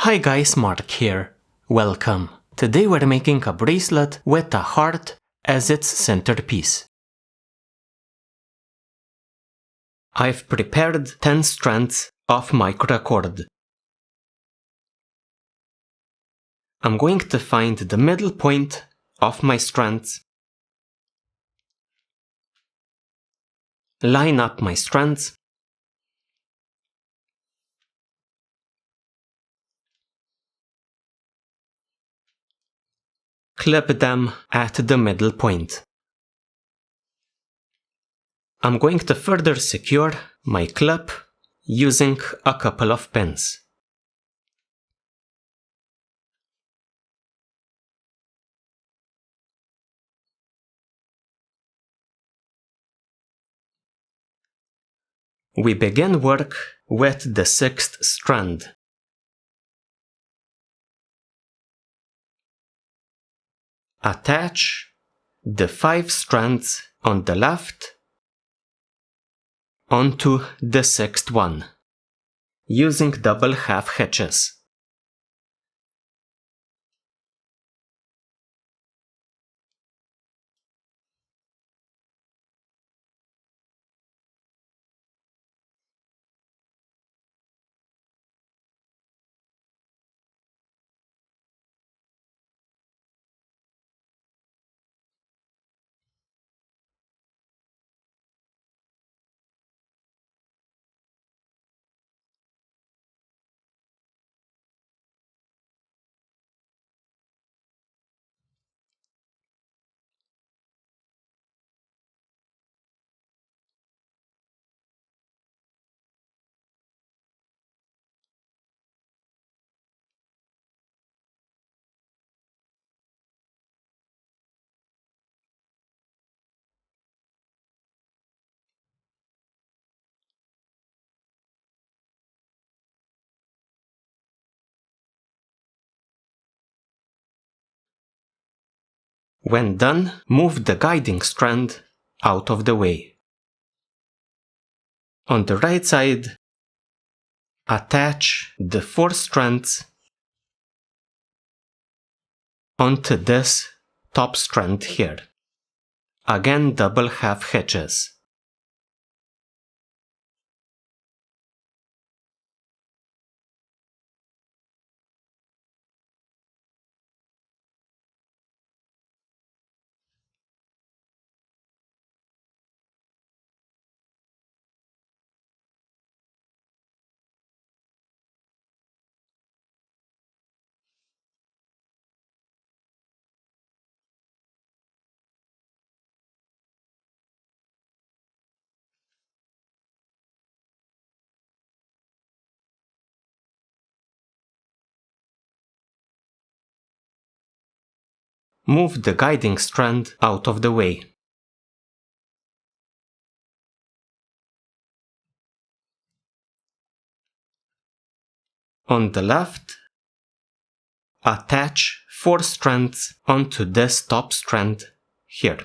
Hi guys, Mark here. Welcome. Today we're making a bracelet with a heart as its centerpiece. I've prepared 10 strands of macrame. I'm going to find the middle point of my strands, line up my strands, clip them at the middle point. I'm going to further secure my clip using a couple of pins. We begin work with the 6th strand. Attach the 5 strands on the left onto the 6th one, using double half hitches. When done, move the guiding strand out of the way. On the right side, attach the 4 strands onto this top strand here. Again, double half hitches. Move the guiding strand out of the way. On the left, attach 4 strands onto this top strand here.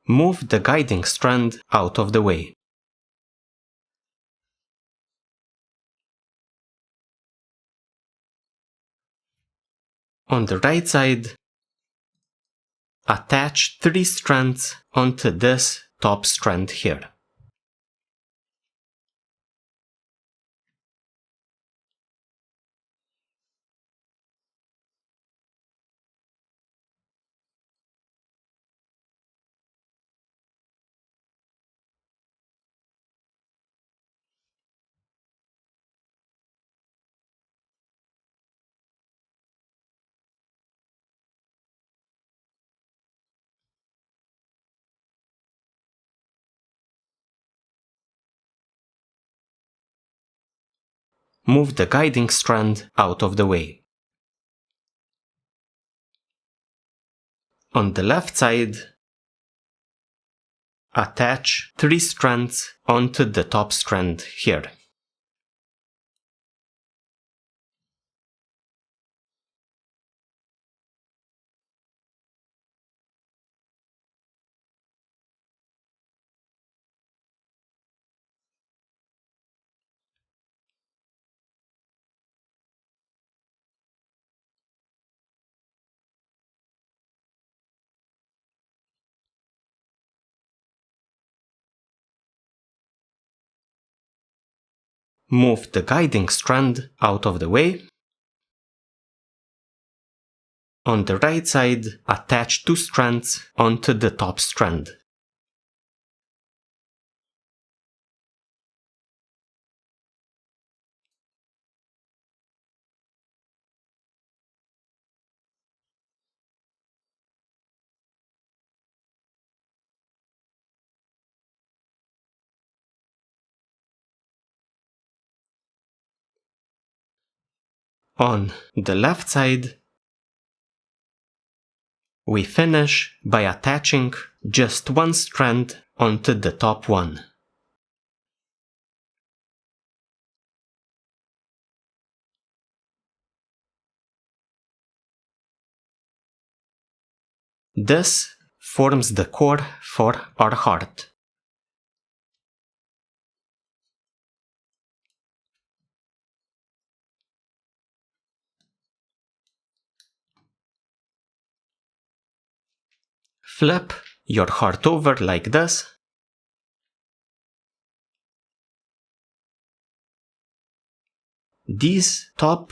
Move the guiding strand out of the way. On the right side, attach 3 strands onto this top strand here. move the guiding strand out of the way. On the left side, attach 3 strands onto the top strand here. Move the guiding strand out of the way. On the right side, attach 2 strands onto the top strand. On the left side, we finish by attaching just 1 strand onto the top one. This forms the core for our heart. Flip your heart over like this. These top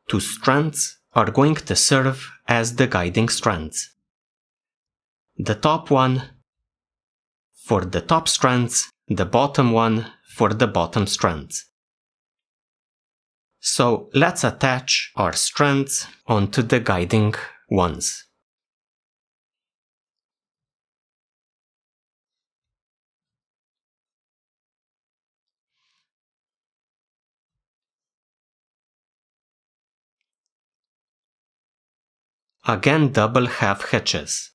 2 strands are going to serve as the guiding strands. The top one for the top strands, the bottom one for the bottom strands. So let's attach our strands onto the guiding ones. Again, double half hitches.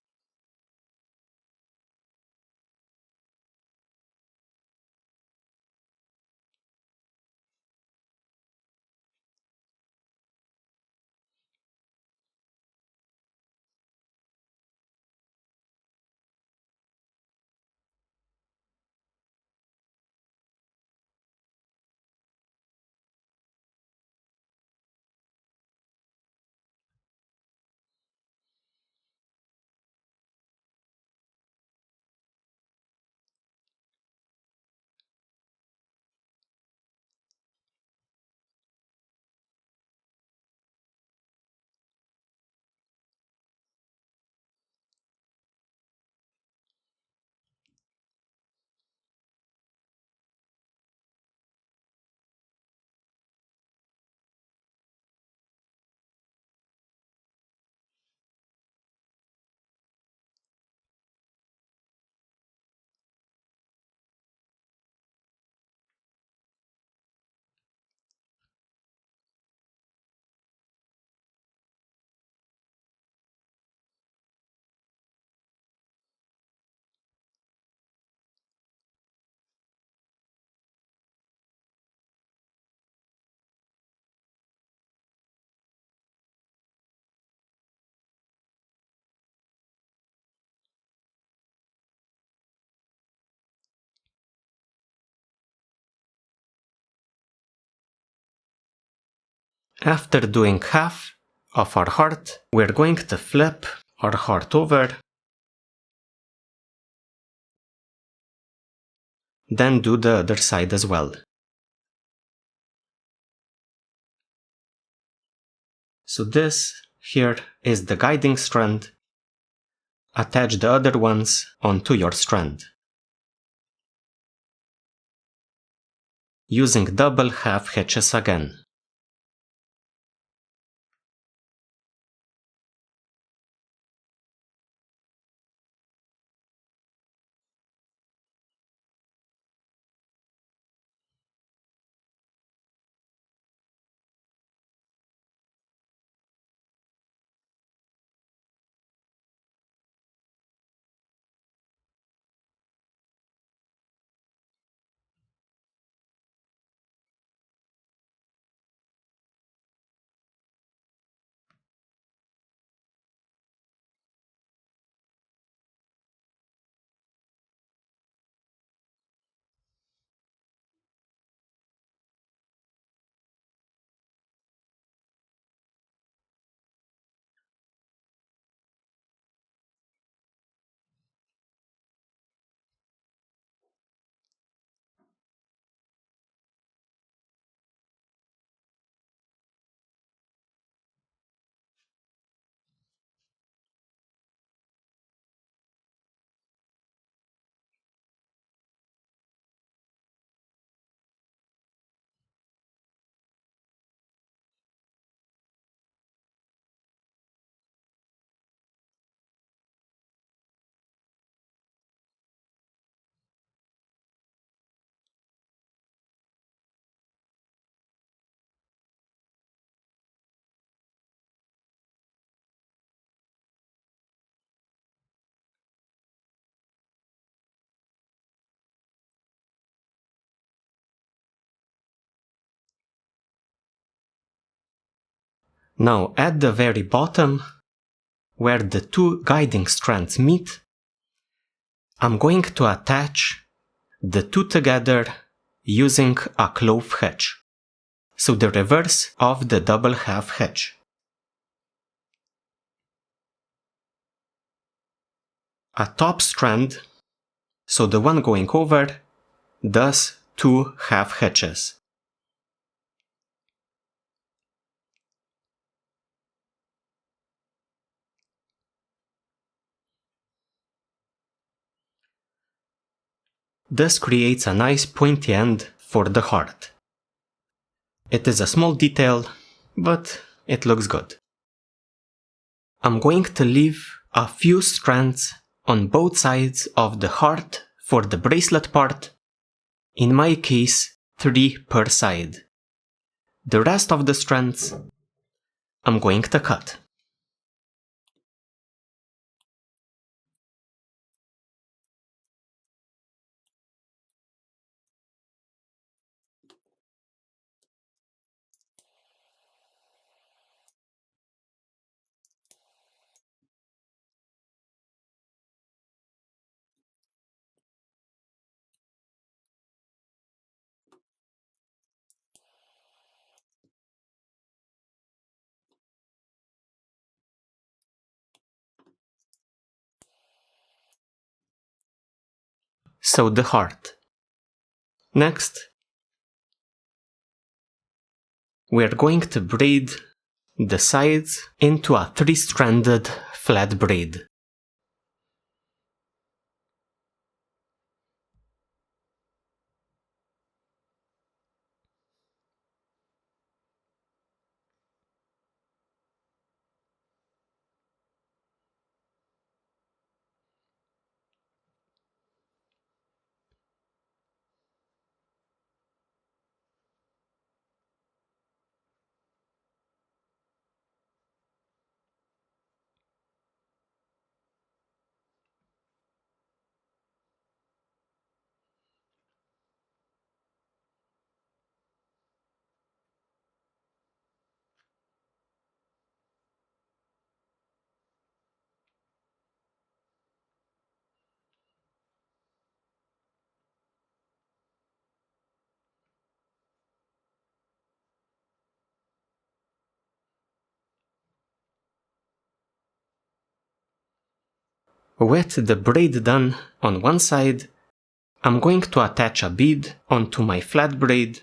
After doing half of our heart, we're going to flip our heart over, then do the other side as well. So this here is the guiding strand. Attach the other ones onto your strand. Using double half hitches again. Now at the very bottom, where the two guiding strands meet, I'm going to attach the two together using a clove hitch, so the reverse of the double half hitch. A top strand, so the one going over, does two half hitches. This creates a nice pointy end for the heart. It is a small detail, but it looks good. I'm going to leave a few strands on both sides of the heart for the bracelet part. In my case, 3 per side. The rest of the strands I'm going to cut. So the heart. Next, we're going to braid the sides into a 3-stranded flat braid. With the braid done on one side, I'm going to attach a bead onto my flat braid.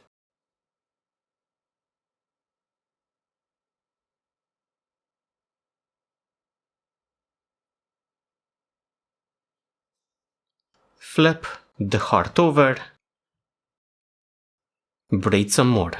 Flip the heart over, braid some more.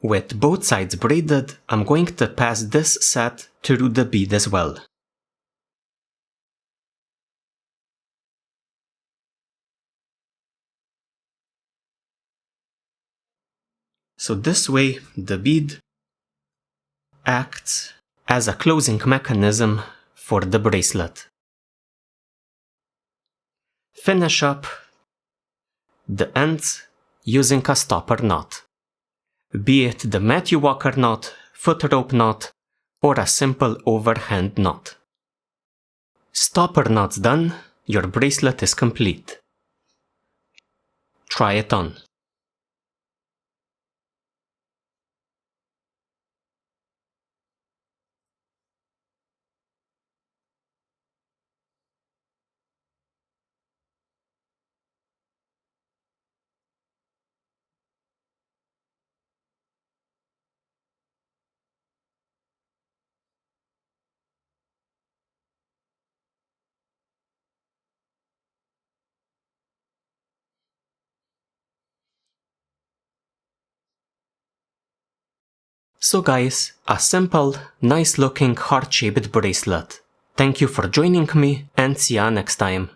With both sides braided, I'm going to pass this set through the bead as well. So this way, the bead acts as a closing mechanism for the bracelet. Finish up the ends using a stopper knot, be it the Matthew Walker knot, foot rope knot, or a simple overhand knot. Stopper knots done, your bracelet is complete. Try it on. So guys, a simple, nice looking heart-shaped bracelet. Thank you for joining me and see ya next time.